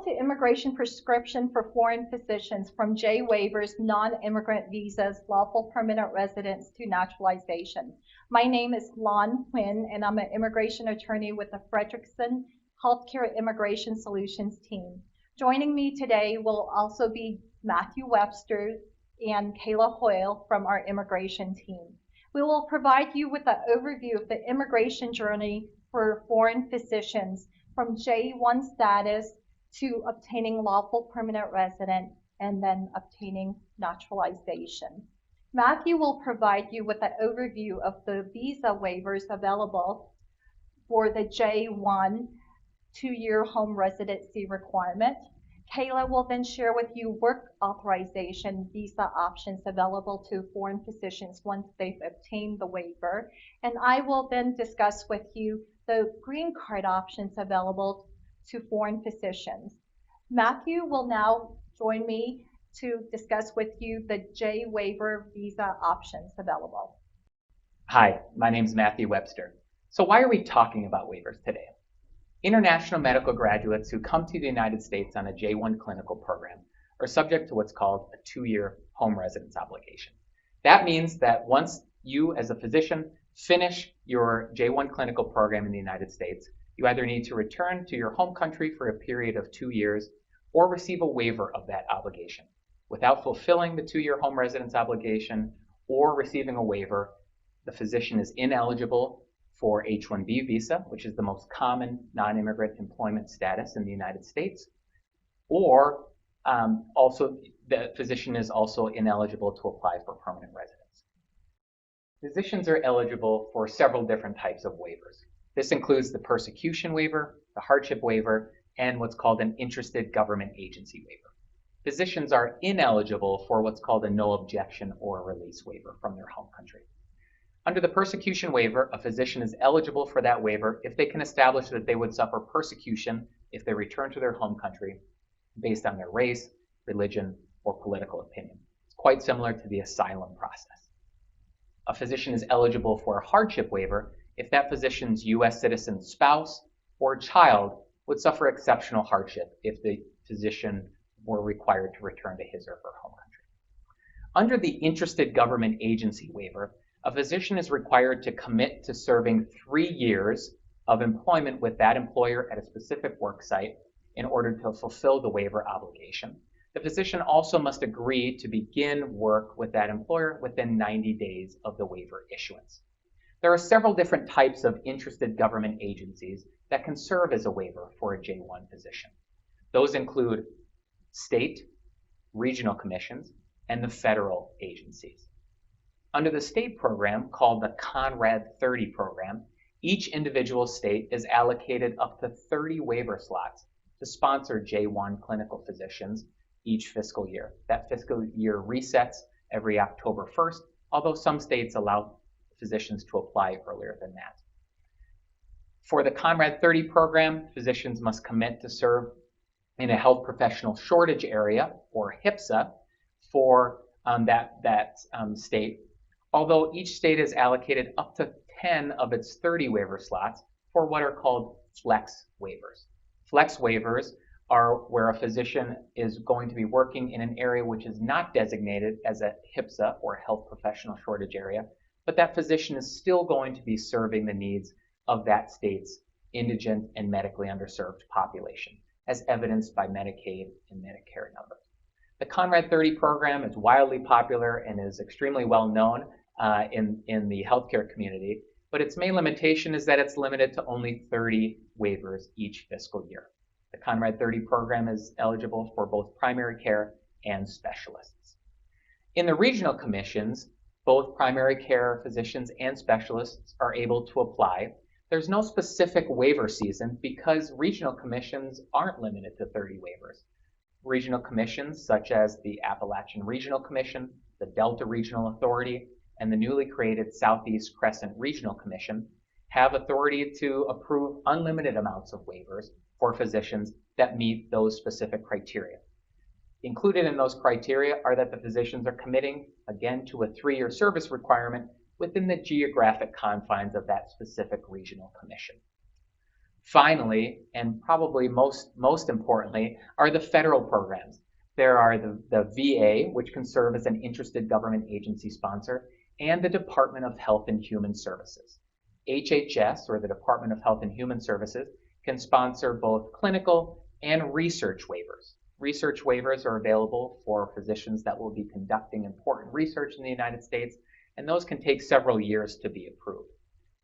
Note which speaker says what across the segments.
Speaker 1: to immigration prescription for foreign physicians from J-1 Waivers, non-immigrant visas, lawful permanent residence to naturalization. My name is Huynh, and I'm an immigration attorney with the Fredrikson Healthcare Immigration Solutions team. Joining me today will also be Matthew Webster and Kayla Hoel from our immigration team. We will provide you with an overview of the immigration journey for foreign physicians from J-1 status to obtaining lawful permanent resident and then obtaining naturalization. Matthew will provide you with an overview of the visa waivers available for the J-1 two-year home residency requirement. Kayla will then share with you work authorization visa options available to foreign physicians once they've obtained the waiver. And I will then discuss with you the green card options available to foreign physicians. Matthew will now join me to discuss with you the J waiver visa options available.
Speaker 2: Hi, my name is Matthew Webster. So why are we talking about waivers today? International medical graduates who come to the United States on a J-1 clinical program are subject to what's called a two-year home residence obligation. That means that once you as a physician finish your J-1 clinical program in the United States, you either need to return to your home country for a period of 2 years or receive a waiver of that obligation. Without fulfilling the two-year home residence obligation or receiving a waiver, the physician is ineligible for H-1B visa, which is the most common non-immigrant employment status in the United States, or also the physician is also ineligible to apply for permanent residence. Physicians are eligible for several different types of waivers. This includes the persecution waiver, the hardship waiver, and what's called an interested government agency waiver. Physicians are ineligible for what's called a no objection or release waiver from their home country. Under the persecution waiver, a physician is eligible for that waiver if they can establish that they would suffer persecution if they return to their home country based on their race, religion, or political opinion. It's quite similar to the asylum process. A physician is eligible for a hardship waiver if that physician's U.S. citizen spouse or child would suffer exceptional hardship if the physician were required to return to his or her home country. Under the interested government agency waiver, a physician is required to commit to serving 3 years of employment with that employer at a specific work site in order to fulfill the waiver obligation. The physician also must agree to begin work with that employer within 90 days of the waiver issuance. There are several different types of interested government agencies that can serve as a waiver for a J-1 physician. Those include state, regional commissions, and the federal agencies. Under the state program called the Conrad 30 program, each individual state is allocated up to 30 waiver slots to sponsor J-1 clinical physicians each fiscal year. That fiscal year resets every October 1st, although some states allow physicians to apply earlier than that. For the Conrad 30 program, physicians must commit to serve in a health professional shortage area, or HPSA, for that state, although each state is allocated up to 10 of its 30 waiver slots for what are called flex waivers. Flex waivers are where a physician is going to be working in an area which is not designated as a HPSA, or health professional shortage area, but that physician is still going to be serving the needs of that state's indigent and medically underserved population, as evidenced by Medicaid and Medicare numbers. The Conrad 30 program is wildly popular and is extremely well known in the healthcare community, but its main limitation is that it's limited to only 30 waivers each fiscal year. The Conrad 30 program is eligible for both primary care and specialists. In the regional commissions, both primary care physicians and specialists are able to apply. There's no specific waiver season because regional commissions aren't limited to 30 waivers. Regional commissions such as the Appalachian Regional Commission, the Delta Regional Authority, and the newly created Southeast Crescent Regional Commission have authority to approve unlimited amounts of waivers for physicians that meet those specific criteria. Included in those criteria are that the physicians are committing, again, to a 3-year service requirement within the geographic confines of that specific regional commission. Finally, and probably most importantly, are the federal programs. There are the VA, which can serve as an interested government agency sponsor, and the Department of Health and Human Services. HHS, or the Department of Health and Human Services, can sponsor both clinical and research waivers. Research waivers are available for physicians that will be conducting important research in the United States, and those can take several years to be approved.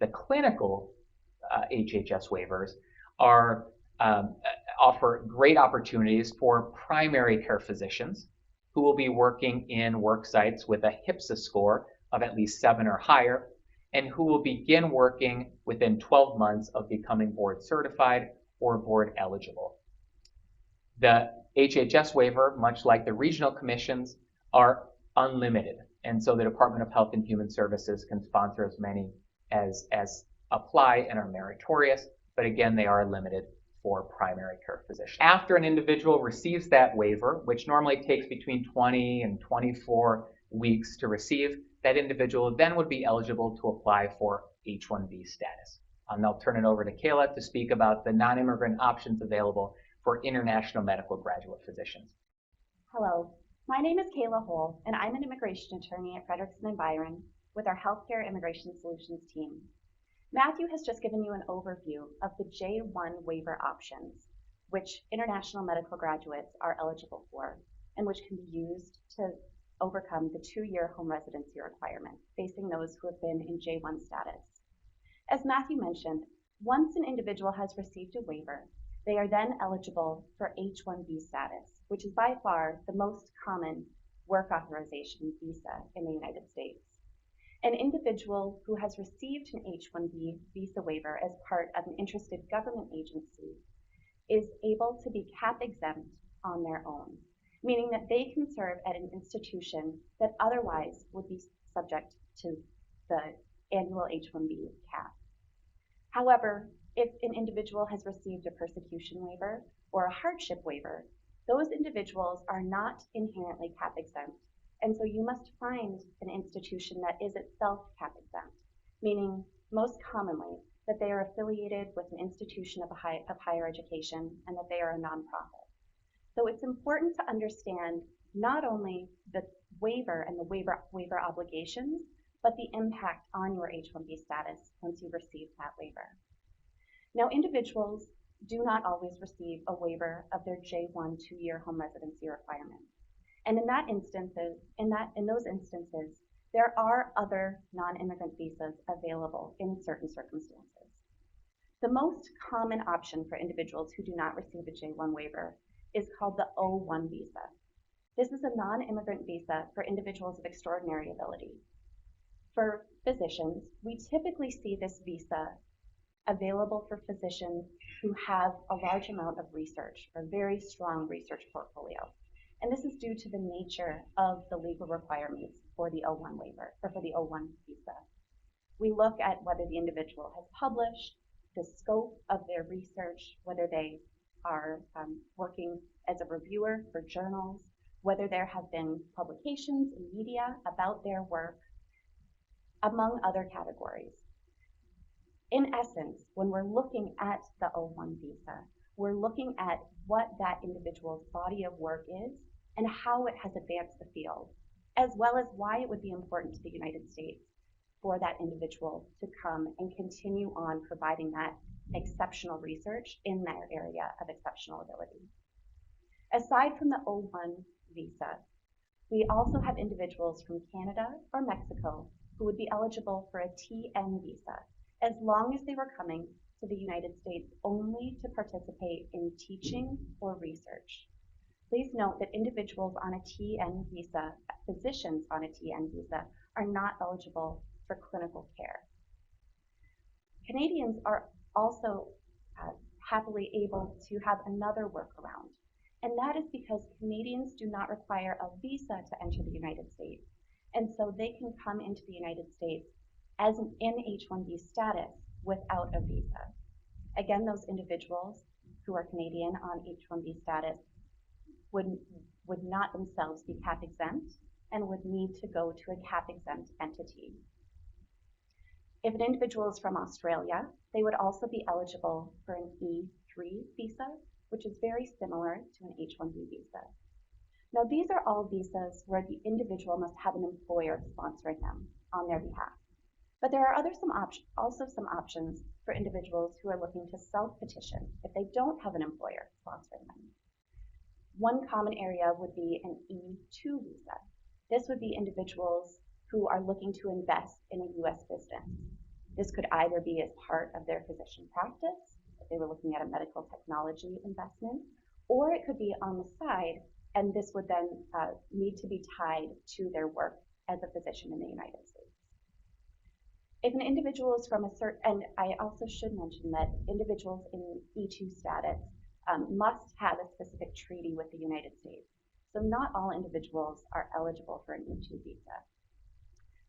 Speaker 2: The clinical HHS waivers offer great opportunities for primary care physicians who will be working in work sites with a HPSA score of at least 7 or higher, and who will begin working within 12 months of becoming board certified or board eligible. The HHS waiver, much like the regional commissions, are unlimited, and so the Department of Health and Human Services can sponsor as many as apply and are meritorious, but again, they are limited for primary care physicians. After an individual receives that waiver, which normally takes between 20 and 24 weeks to receive, that individual then would be eligible to apply for H-1B status. I'll now turn it over to Kayla to speak about the non-immigrant options available for international medical graduate physicians.
Speaker 3: Hello, my name is Kayla Hoel, and I'm an immigration attorney at Fredrikson and Byron with our Healthcare Immigration Solutions team. Matthew has just given you an overview of the J-1 waiver options, which international medical graduates are eligible for, and which can be used to overcome the 2-year home residency requirement facing those who have been in J-1 status. As Matthew mentioned, once an individual has received a waiver, they are then eligible for H-1B status, which is by far the most common work authorization visa in the United States. An individual who has received an H-1B visa waiver as part of an interested government agency is able to be cap exempt on their own, meaning that they can serve at an institution that otherwise would be subject to the annual H-1B cap. However, if an individual has received a persecution waiver or a hardship waiver, those individuals are not inherently cap exempt, and so you must find an institution that is itself cap exempt, meaning most commonly that they are affiliated with an institution of higher education and that they are a nonprofit. So it's important to understand not only the waiver and the waiver obligations, but the impact on your H-1B status once you receive that waiver. Now, individuals do not always receive a waiver of their J-1 2-year home residency requirement. And in those instances, there are other non-immigrant visas available in certain circumstances. The most common option for individuals who do not receive a J-1 waiver is called the O-1 visa. This is a non-immigrant visa for individuals of extraordinary ability. For physicians, we typically see this visa available for physicians who have a large amount of research or very strong research portfolio. And this is due to the nature of the legal requirements for the O-1 waiver, or for the O-1 visa. We look at whether the individual has published, the scope of their research, whether they are working as a reviewer for journals, whether there have been publications in media about their work, among other categories. In essence, when we're looking at the O-1 visa, we're looking at what that individual's body of work is and how it has advanced the field, as well as why it would be important to the United States for that individual to come and continue on providing that exceptional research in their area of exceptional ability. Aside from the O-1 visa, we also have individuals from Canada or Mexico who would be eligible for a TN visa, as long as they were coming to the United States only to participate in teaching or research. Please note that individuals on a TN visa, physicians on a TN visa, are not eligible for clinical care. Canadians are also happily able to have another workaround, and that is because Canadians do not require a visa to enter the United States, and so they can come into the United States as an H-1B status without a visa. Again, those individuals who are Canadian on H-1B status would not themselves be cap exempt and would need to go to a cap exempt entity. If an individual is from Australia, they would also be eligible for an E3 visa, which is very similar to an H-1B visa. Now, these are all visas where the individual must have an employer sponsoring them on their behalf. But there are also some options for individuals who are looking to self-petition if they don't have an employer sponsoring them. One common area would be an E2 visa. This would be individuals who are looking to invest in a U.S. business. This could either be as part of their physician practice, if they were looking at a medical technology investment, or it could be on the side, and this would then need to be tied to their work as a physician in the United States. If an individual is from a certain, and I also should mention that individuals in E2 status must have a specific treaty with the United States. So not all individuals are eligible for an E2 visa.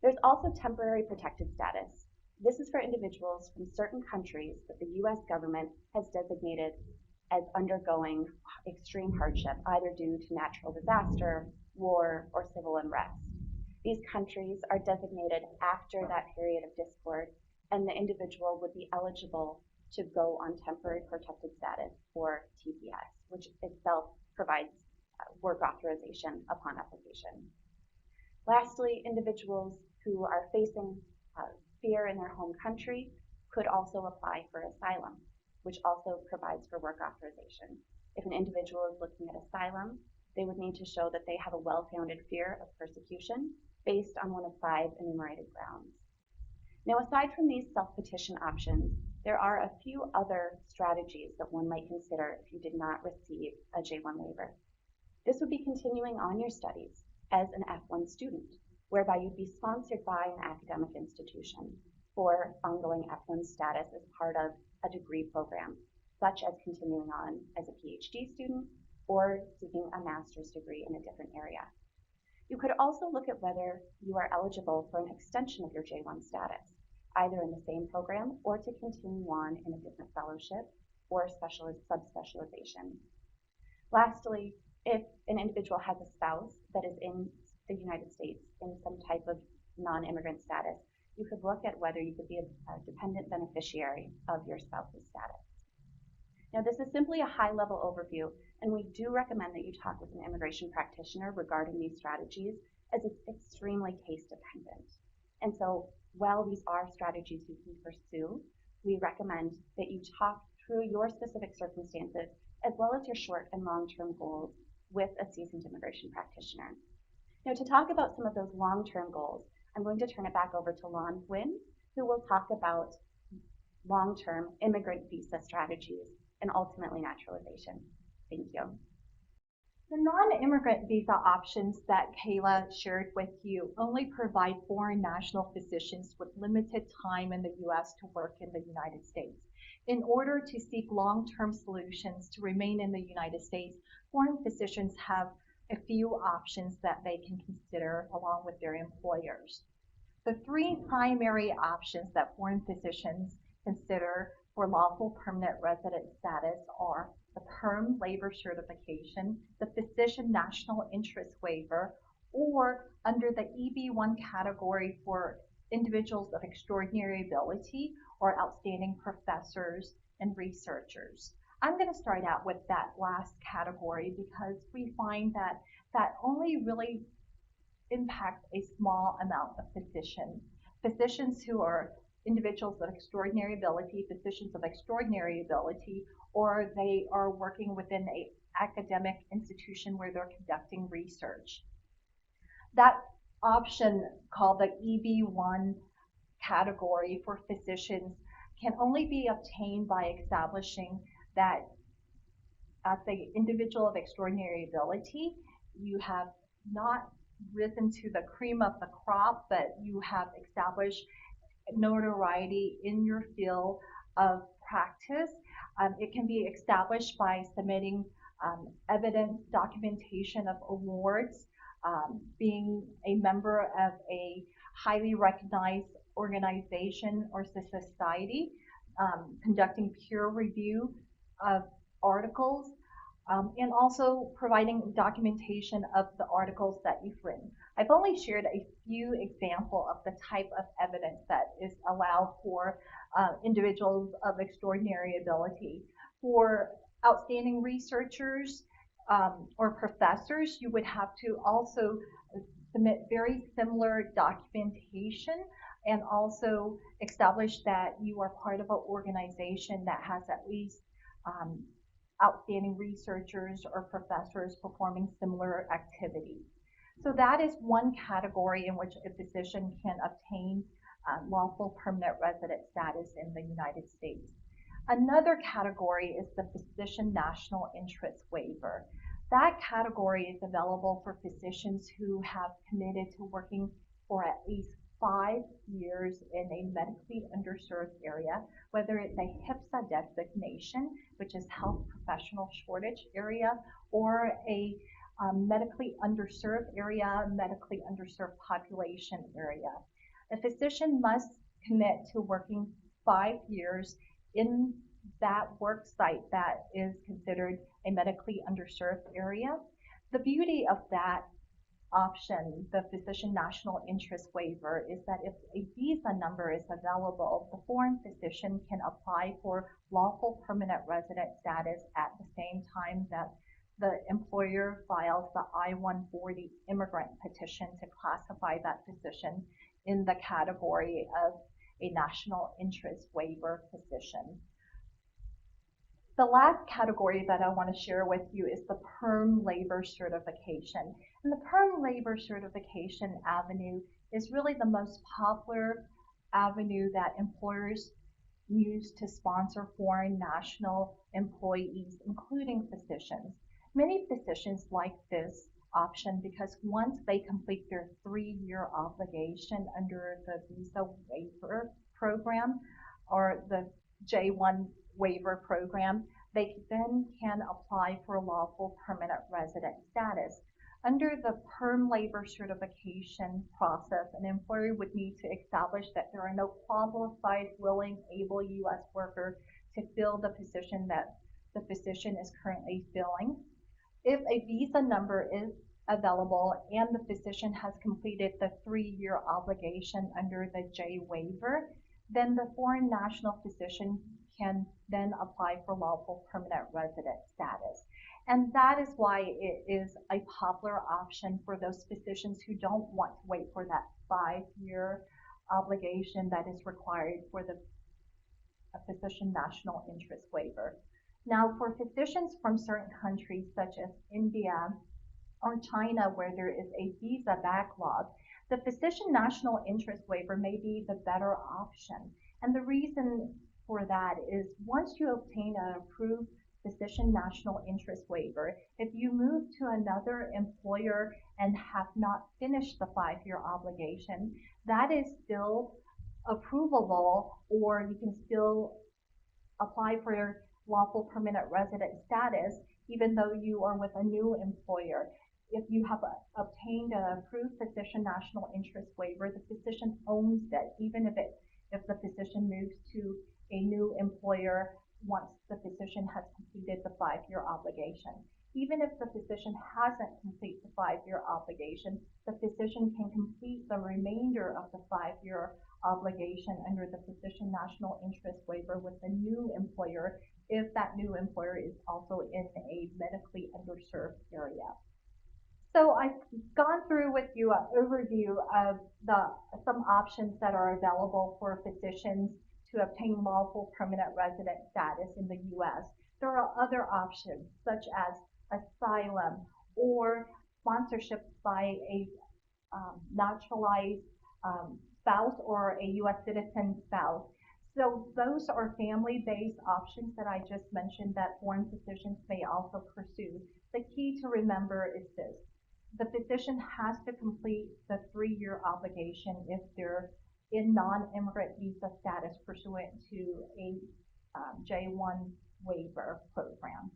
Speaker 3: There's also temporary protected status. This is for individuals from certain countries that the U.S. government has designated as undergoing extreme hardship, either due to natural disaster, war, or civil unrest. These countries are designated after that period of discord, and the individual would be eligible to go on temporary protected status, or TPS, which itself provides work authorization upon application. Lastly, individuals who are facing fear in their home country could also apply for asylum, which also provides for work authorization. If an individual is looking at asylum, they would need to show that they have a well-founded fear of persecution based on one of 5 enumerated grounds. Now, aside from these self-petition options, there are a few other strategies that one might consider if you did not receive a J-1 waiver. This would be continuing on your studies as an F1 student, whereby you'd be sponsored by an academic institution for ongoing F1 status as part of a degree program, such as continuing on as a PhD student or seeking a master's degree in a different area. You could also look at whether you are eligible for an extension of your J-1 status, either in the same program or to continue on in a different fellowship or subspecialization. Lastly, if an individual has a spouse that is in the United States in some type of non-immigrant status, you could look at whether you could be a dependent beneficiary of your spouse's status. Now, this is simply a high-level overview, and we do recommend that you talk with an immigration practitioner regarding these strategies, as it's extremely case-dependent. And so, while these are strategies you can pursue, we recommend that you talk through your specific circumstances, as well as your short and long-term goals, with a seasoned immigration practitioner. Now, to talk about some of those long-term goals, I'm going to turn it back over to Huynh, who will talk about long-term immigrant visa strategies and ultimately naturalization. Thank you.
Speaker 1: The non-immigrant visa options that Kayla shared with you only provide foreign national physicians with limited time in the U.S. to work in the United States. In order to seek long-term solutions to remain in the United States, foreign physicians have a few options that they can consider along with their employers. The 3 primary options that foreign physicians consider for lawful permanent resident status are the Perm Labor Certification, the Physician National Interest Waiver, or under the EB1 category for individuals of extraordinary ability or outstanding professors and researchers. I'm going to start out with that last category because we find that that only really impacts a small amount of physicians. Physicians who are individuals of extraordinary ability, physicians of extraordinary ability, or they are working within an academic institution where they're conducting research. That option called the EB1 category for physicians can only be obtained by establishing that as an individual of extraordinary ability, you have not risen to the cream of the crop, but you have established notoriety in your field of practice. It can be established by submitting evidence documentation of awards, being a member of a highly recognized organization or society, conducting peer review of articles, and also providing documentation of the articles that you've written. I've only shared a few examples of the type of evidence that is allowed for individuals of extraordinary ability. For outstanding researchers or professors, you would have to also submit very similar documentation and also establish that you are part of an organization that has at least outstanding researchers or professors performing similar activities. So that is one category in which a physician can obtain lawful permanent resident status in the United States. Another category is the physician national interest waiver. That category is available for physicians who have committed to working for at least 5 years in a medically underserved area, whether it's a HPSA designation, which is Health Professional Shortage Area, or a medically underserved area, medically underserved population area. A physician must commit to working 5 years in that work site that is considered a medically underserved area. The beauty of that option, the physician national interest waiver, is that if a visa number is available, the foreign physician can apply for lawful permanent resident status at the same time that the employer files the I-140 immigrant petition to classify that physician in the category of a national interest waiver physician. The last category that I want to share with you is the perm labor certification. And the perm labor certification avenue is really the most popular avenue that employers use to sponsor foreign national employees, including physicians. Many physicians like this option because once they complete their 3-year obligation under the visa waiver program or the J-1 waiver program, they then can apply for lawful permanent resident status. Under the perm labor certification process, an employer would need to establish that there are no qualified, willing, able U.S. worker to fill the position that the physician is currently filling. If a visa number is available and the physician has completed the 3-year obligation under the J waiver, then the foreign national physician can then apply for lawful permanent resident status. And that is why it is a popular option for those physicians who don't want to wait for that 5-year obligation that is required for the physician national interest waiver. Now, for physicians from certain countries such as India or China, where there is a visa backlog, the physician national interest waiver may be the better option. And the reason for that is once you obtain an approved physician national interest waiver, if you move to another employer and have not finished the 5-year obligation, that is still approvable, or you can still apply for your lawful permanent resident status even though you are with a new employer. If you have obtained an approved physician national interest waiver, the physician owns it, even if the physician moves to a new employer once the physician has completed the 5-year obligation. Even if the physician hasn't completed the 5-year obligation, the physician can complete the remainder of the 5-year obligation under the physician national interest waiver with the new employer if that new employer is also in a medically underserved area. So I've gone through with you an overview of some options that are available for physicians to obtain lawful permanent resident status in the U.S. There are other options such as asylum or sponsorship by a naturalized spouse or a U.S. citizen spouse. So those are family-based options that I just mentioned that foreign physicians may also pursue. The key to remember is this: the physician has to complete the 3-year obligation if they're in non-immigrant visa status pursuant to a J-1 waiver program.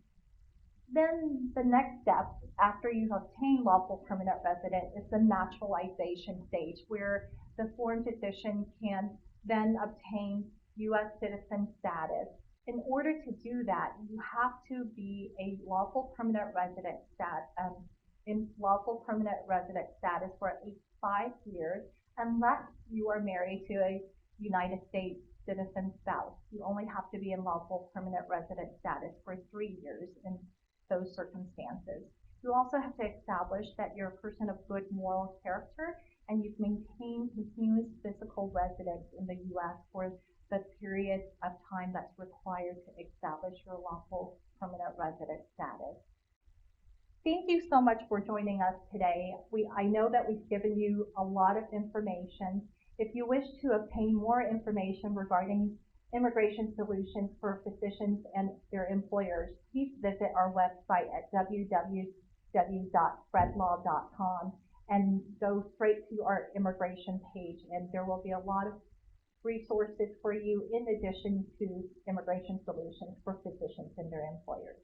Speaker 1: Then the next step after you obtain lawful permanent resident is the naturalization stage, where the foreign physician can then obtain U.S. citizen status. In order to do that, you have to be a lawful permanent resident in lawful permanent resident status for at least 5 years unless you are married to a United States citizen spouse. You only have to be in lawful permanent resident status for 3 years in those circumstances. You also have to establish that you're a person of good moral character and you've maintained continuous physical residence in the U.S. for the period of time that's required to establish your lawful permanent resident status. Thank you so much for joining us today. I know that we've given you a lot of information. If you wish to obtain more information regarding immigration solutions for physicians and their employers, please visit our website at www.fredlaw.com and go straight to our immigration page, and there will be a lot of resources for you in addition to immigration solutions for physicians and their employers.